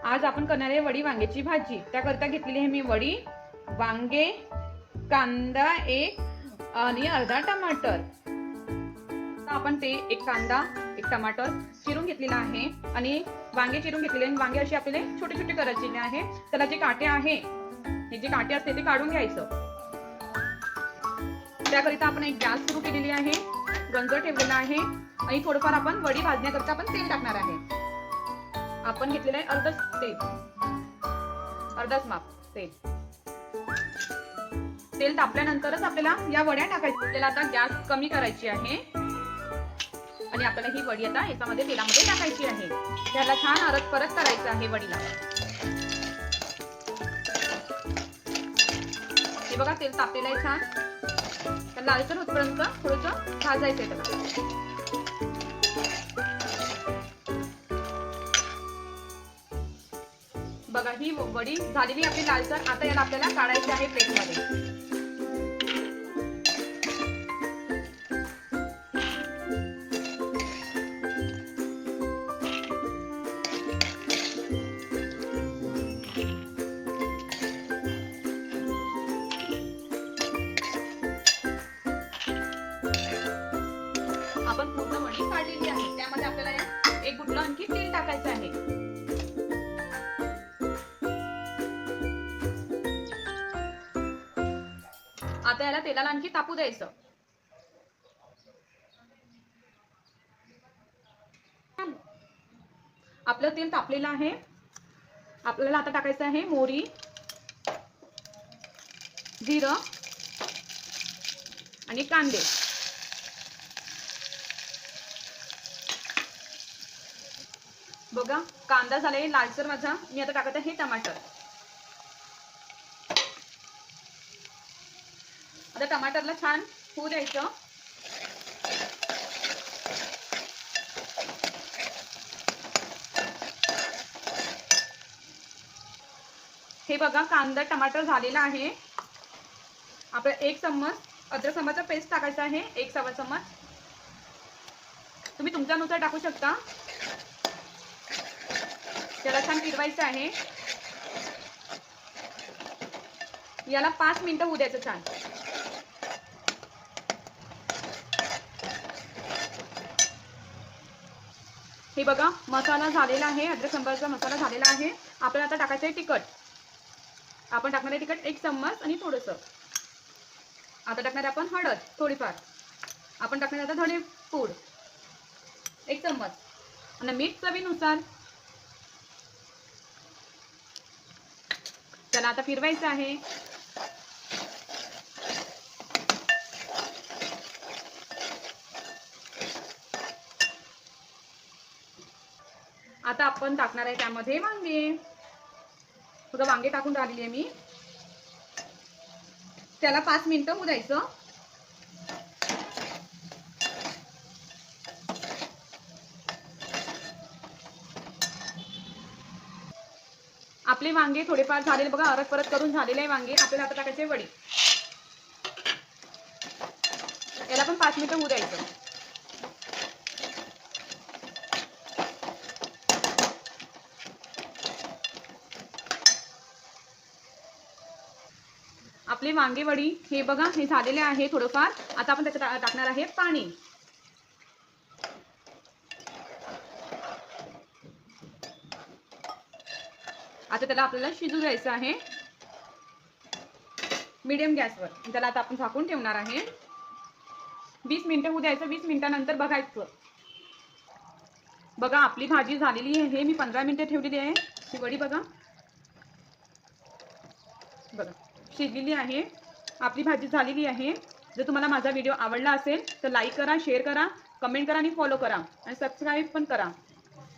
आज आपण करणार आहे वडी वांग्याची भाजी। त्याकरता घेतलेली आहे मी वडी, वांगे, कांदा एक आणि अर्धा टमाटर। आपण ते एक कांदा एक टमाटर चिरून घेतलेला आहे आणि वांगे चिरून घेतलेले आणि वांगे असे आपल्याला छोटे छोटे करायचे आहे। त्याला जे काटे आहे हे जे काटे असते ते काढून घ्यायचं। त्याकरिता आपण एक गॅस सुरू केलेली आहे, गंज ठेवलेला आहे आणि थोडंफार आपण वडी भाजण्याकरता आपण तेल टाकणार आहे। आपण घेतलेलं आहे अर्धाच माप तेल तापल्यानंतरच आपल्याला या वड्या टाकायच्या। आपल्याला आता गॅस कमी करायची आहे आणि आपल्याला ही वडी आता याच्यामध्ये तेलामध्ये टाकायची आहे। त्याला छान परत करायचं आहे वडीला। हे बघा तेल तापलेलं आहे छान, त्याला लालसर होईपर्यंत थोडंसं भाजायचंय त्याला। बघा ही वडी झालेली आपली लालसर। आता याला आपल्याला काढायची आहे प्लेटमध्ये। आपण पूर्ण वडी काढलेली आहे, त्यामध्ये आपल्याला एक गुटला आणखी तेल टाकायचं आहे। आता याला तेलाला आणखी तापू द्यायचं। आपलं तेल तापलेलं आहे। आपल्याला आता टाकायचं आहे मोहरी, जिरं आणि कांदे। बघा कांदा झालाय लालसर माझा। मी आता टाकत आहे टमाटर। आता टमाटरला छान होऊ द्यायचं। हे बघा कांदा टमाटर झालेला आहे। आपल्याला 1 चम्मच अद्रक लसणाचा पेस्ट टाकायचा आहे, 1 सव्वा चम्मच। तुम्ही तुमच्यानुसार टाकू शकता। त्याला छान फिरवायचं आहे। याला 5 मिनिटं होऊ द्यायचं छान। हे बघा मसाला झालेला आहे, अद्रक लसणाचा मसाला झालेला आहे। आपल्याला आता टाकायचं आहे तिखट। आपण टाकणार आहे तिखट 1 चम्मच आणि थोडंसं। आता टाकणार आपण हळद थोडीफार। आपण टाकणार आता धणे पूड 1 चम्मच आणि मीठ चवीनुसार। त्याला आता फिरवायचं आहे। आता आपण टाकणार आहे त्यामध्ये वांगे। बघा वांगे टाकून राहिलेली आहे मी। त्याला 5 मिनिटं होऊ द्यायचं। आपले वांगे थोडेफार झालेले बघा, अरक परत करून झालेले आहे वांगे। आपल्याला आता टाकायचे वडी। याला पण 5 मिनिटं होऊ द्यायचं। आपले वांगे वडी हे बघा हे झालेले आहे थोडंफार। आता आपण त्याच्यात टाकणार आहे पाणी। आता त्याला आपल्याला शिजू द्यायचं आहे मीडियम गॅसवर। त्याला आता आपण झाकून ठेवणार आहे 20 मिनिटं होऊ द्यायचं। 20 मिनिटांनंतर बघायचं। बघा आपली भाजी झालेली आहे। मी 15 मिनिटं ठेवलेली आहे। ही वडी बघा शिजलेली आहे। आपली भाजी झालेली आहे। जर तुम्हाला माझा व्हिडिओ आवडला असेल तर लाईक करा, शेअर करा, कमेंट करा आणि फॉलो करा आणि सबस्क्राईब पण करा।